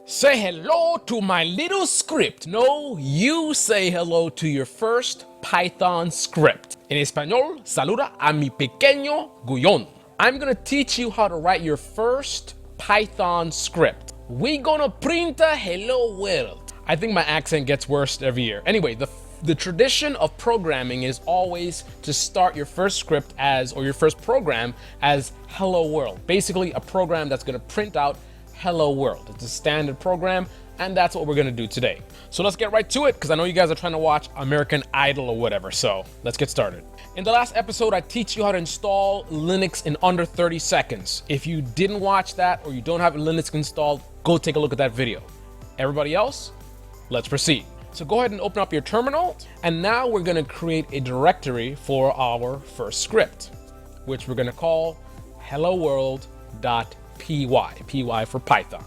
Say hello to my little script. No, you say hello to your first Python script. En español, saluda a mi pequeño guión. I'm gonna teach you how to write your first Python script. We're gonna print a hello world. I think my accent gets worse every year. Anyway, the tradition of programming is always to start your first script as, or your first program as hello world. Basically a program that's gonna print out hello world. It's a standard program, and that's what we're gonna do today. So let's get right to it, because I know you guys are trying to watch American Idol or whatever, so let's get started. In the last episode, I teach you how to install Linux in under 30 seconds. If you didn't watch that or you don't have Linux installed, go take a look at that video. Everybody else, let's proceed. So go ahead and open up your terminal, and now we're gonna create a directory for our first script, which we're gonna call helloworld.py, py for Python.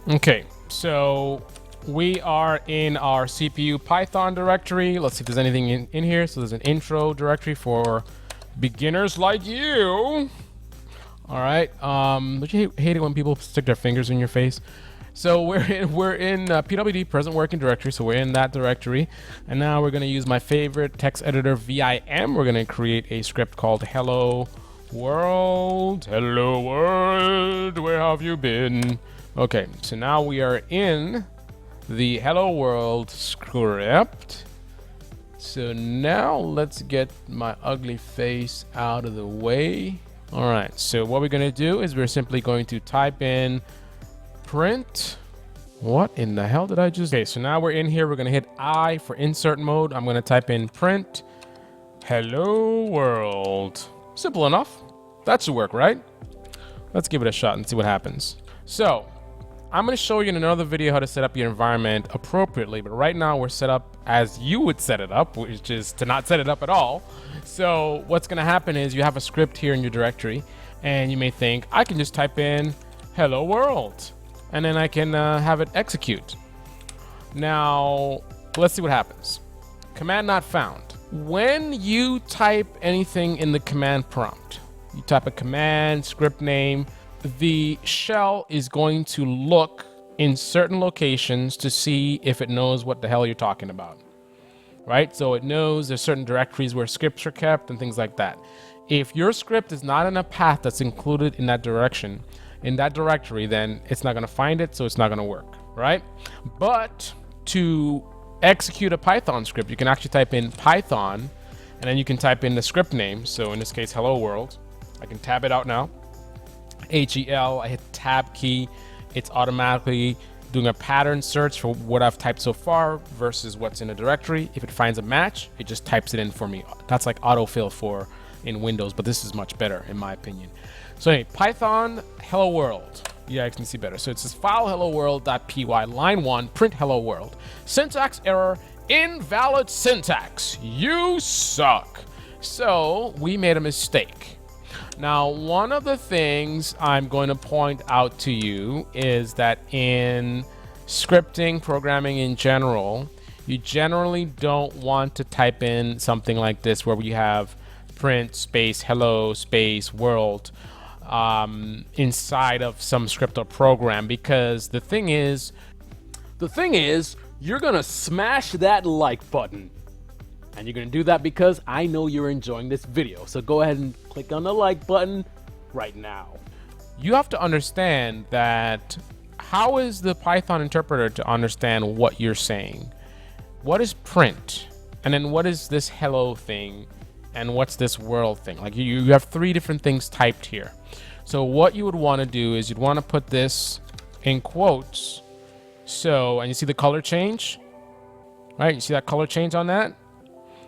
Okay, so we are in our CPU Python directory. Let's see if there's anything in here. So there's an intro directory for beginners like you. All right, don't you hate it when people stick their fingers in your face? So we're in PWD, present working directory, so we're in that directory. And now we're gonna use my favorite text editor, vim. We're gonna create a script called hello world, where have you been? Okay, so now we are in the hello world script. So now let's get my ugly face out of the way. All right, so what we're gonna do is we're simply going to type in print. What in the hell did I just... Okay, so now we're in here. We're gonna hit I for insert mode. I'm gonna type in print hello world. Simple enough. That should work, right? Let's give it a shot and see what happens. So I'm gonna show you in another video how to set up your environment appropriately, but right now we're set up as you would set it up, which is to not set it up at all. So what's gonna happen is you have a script here in your directory, and you may think, I can just type in hello world, and then I can have it execute. Now, let's see what happens. Command not found. When you type anything in the command prompt, you type a command, script name, the shell is going to look in certain locations to see if it knows what the hell you're talking about, right? So it knows there's certain directories where scripts are kept and things like that. If your script is not in a path that's included in that direction, in that directory, then it's not gonna find it, so it's not gonna work, right? But to execute a Python script, you can actually type in Python, and then you can type in the script name. So in this case, hello world. I can tab it out now. HEL, I hit tab key. It's automatically doing a pattern search for what I've typed so far versus what's in a directory. If it finds a match, it just types it in for me. That's like autofill for in Windows, but this is much better in my opinion. So anyway, Python hello world. Yeah, I can see better. So it says file hello world.py, line 1, print hello world. Syntax error, invalid syntax. You suck. So we made a mistake. Now, one of the things I'm going to point out to you is that in scripting, programming in general, you generally don't want to type in something like this where we have print space hello space world inside of some script or program, because the thing is you're gonna smash that like button. And you're gonna do that because I know you're enjoying this video. So go ahead and click on the like button right now. You have to understand that how is the Python interpreter to understand what you're saying? What is print? And then what is this hello thing? And what's this world thing? Like you have three different things typed here. So what you would wanna do is you'd wanna put this in quotes. So, and you see the color change? Right, you see that color change on that?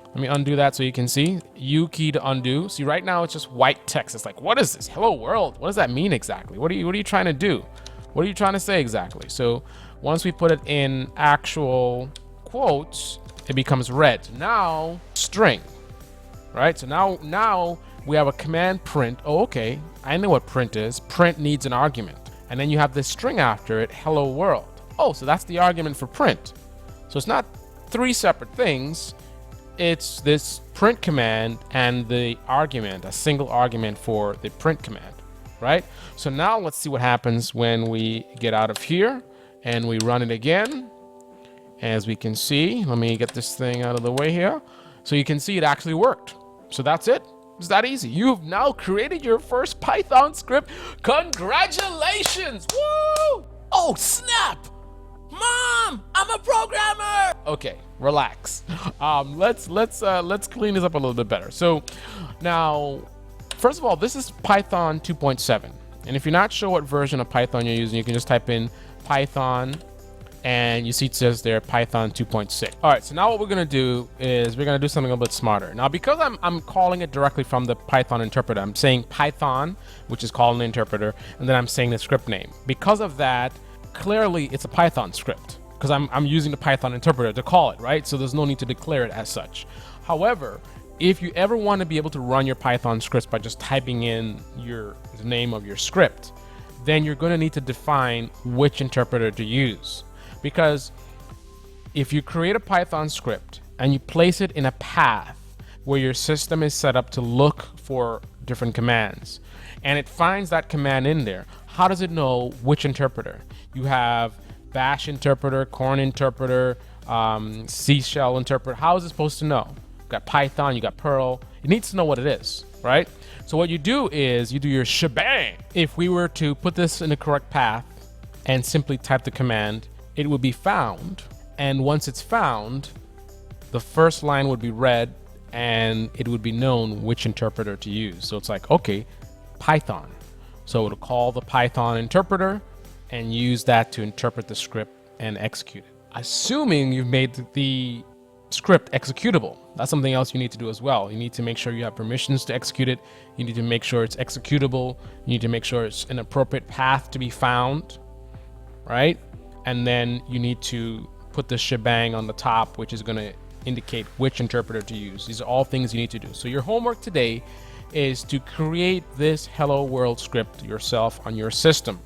Let me undo that so you can see. U key to undo. See, right now it's just white text. It's like, what is this? Hello world. What does that mean exactly? What are you trying to do? What are you trying to say exactly? So once we put it in actual quotes, it becomes red. Now string, right? So now we have a command print. Oh, okay. I know what print is. Print needs an argument. And then you have this string after it, hello world. Oh, so that's the argument for print. So it's not three separate things. It's this print command and the argument, a single argument for the print command, right? So now let's see what happens when we get out of here and we run it again. As we can see, let me get this thing out of the way here. So you can see it actually worked. So that's it. It's that easy. You've now created your first Python script. Congratulations! Woo! Oh, snap! Mom, I'm a programmer. Okay, relax. Let's clean this up a little bit better. So now, first of all, this is Python 2.7. And if you're not sure what version of Python you're using, you can just type in Python, and you see it says there Python 2.6. All right, so now what we're gonna do is we're gonna do something a little bit smarter. Now, because I'm calling it directly from the Python interpreter, I'm saying Python, which is called an interpreter, and then I'm saying the script name. Because of that, clearly it's a Python script because I'm using the Python interpreter to call it, right? So there's no need to declare it as such. However, if you ever want to be able to run your Python scripts by just typing in the name of your script, then you're going to need to define which interpreter to use. Because if you create a Python script and you place it in a path where your system is set up to look for different commands, and it finds that command in there, how does it know which interpreter? You have bash interpreter, corn interpreter, C shell interpreter. How is it supposed to know? You got Python, you got Perl. It needs to know what it is, right? So what you do is you do your shebang. If we were to put this in the correct path and simply type the command, it would be found. And once it's found, the first line would be read and it would be known which interpreter to use. So it's like, okay, Python. So it'll call the Python interpreter and use that to interpret the script and execute it. Assuming you've made the script executable. That's something else you need to do as well. You need to make sure you have permissions to execute it. You need to make sure it's executable. You need to make sure it's an appropriate path to be found, right? And then you need to put the shebang on the top, which is going to indicate which interpreter to use. These are all things you need to do. So your homework today is to create this Hello World script yourself on your system.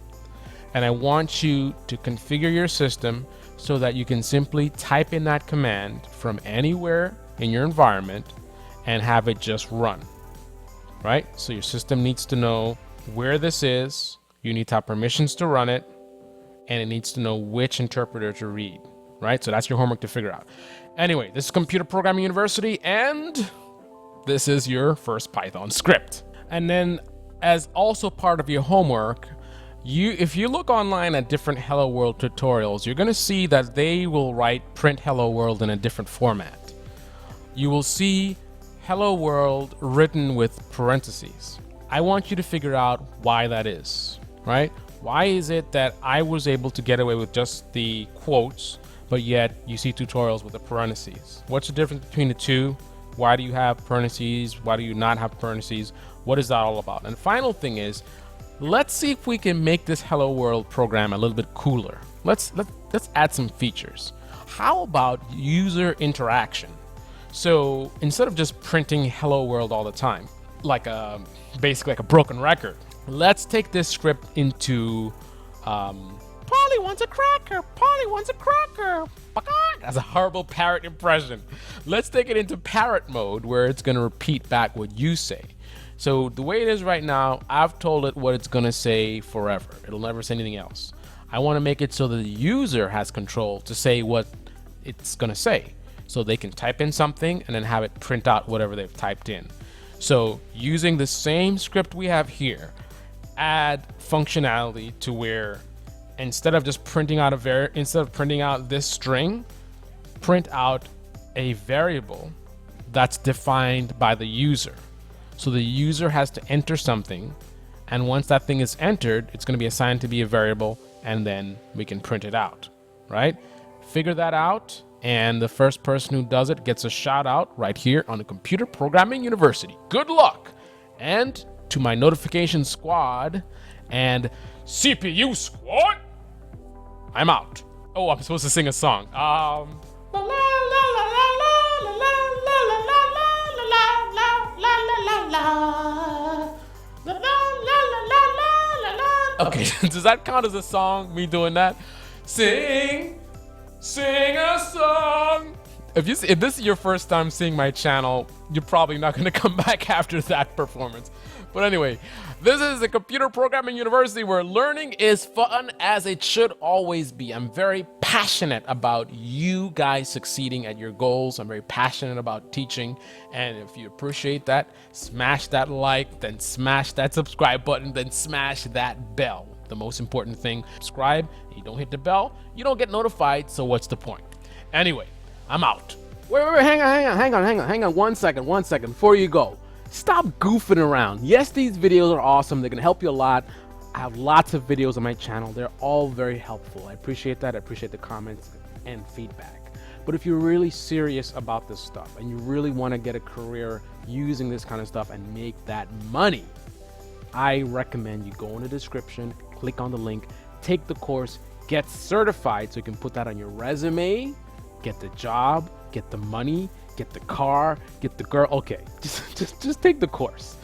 And I want you to configure your system so that you can simply type in that command from anywhere in your environment and have it just run, right? So your system needs to know where this is, you need to have permissions to run it, and it needs to know which interpreter to read, right? So that's your homework to figure out. Anyway, this is Computer Programming University, and this is your first Python script. And then as also part of your homework, if you look online at different Hello World tutorials, you're going to see that they will write print Hello World in a different format. You will see Hello World written with parentheses. I want you to figure out why that is, right? Why is it that I was able to get away with just the quotes, but yet you see tutorials with the parentheses? What's the difference between the two? Why do you have parentheses? Why do you not have parentheses? What is that all about? And the final thing is, let's see if we can make this Hello World program a little bit cooler. Let's add some features. How about user interaction? So instead of just printing Hello World all the time, basically like a broken record, let's take this script into Polly wants a cracker. Polly wants a cracker. That's a horrible parrot impression. Let's take it into parrot mode where it's going to repeat back what you say. So the way it is right now, I've told it what it's going to say forever. It'll never say anything else. I want to make it so that the user has control to say what it's going to say. So they can type in something and then have it print out whatever they've typed in. So using the same script we have here, add functionality to where instead of just printing out this string, print out a variable that's defined by the user. So the user has to enter something, and once that thing is entered, it's going to be assigned to be a variable, and then we can print it out, right? Figure that out, and the first person who does it gets a shout out right here on the Computer Programming University. Good luck! And to my notification squad and CPU squad, I'm out. Oh, I'm supposed to sing a song. Okay, does that count as a song, me doing that? Sing a song. If this is your first time seeing my channel, you're probably not going to come back after that performance. But anyway, This is the Computer Programming University where learning is fun as it should always be. I'm very passionate about you guys succeeding at your goals. I'm very passionate about teaching. And if you appreciate that, smash that like, then smash that subscribe button, then smash that bell. The most important thing, subscribe. You don't hit the bell, you don't get notified. So what's the point? Anyway, I'm out. Wait, hang on 1 second before you go. Stop goofing around. Yes, these videos are awesome. They're gonna help you a lot. I have lots of videos on my channel. They're all very helpful. I appreciate that. I appreciate the comments and feedback. But if you're really serious about this stuff and you really want to get a career using this kind of stuff and make that money, I recommend you go in the description, click on the link, take the course, get certified so you can put that on your resume, get the job, get the money, get the car, get the girl. Okay, just take the course.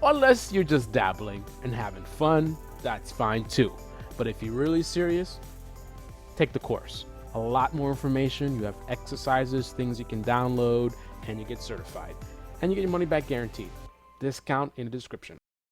Unless you're just dabbling and having fun, that's fine too. But if you're really serious, take the course. A lot more information. You have exercises, things you can download, and you get certified. And you get your money back guaranteed. Discount in the description.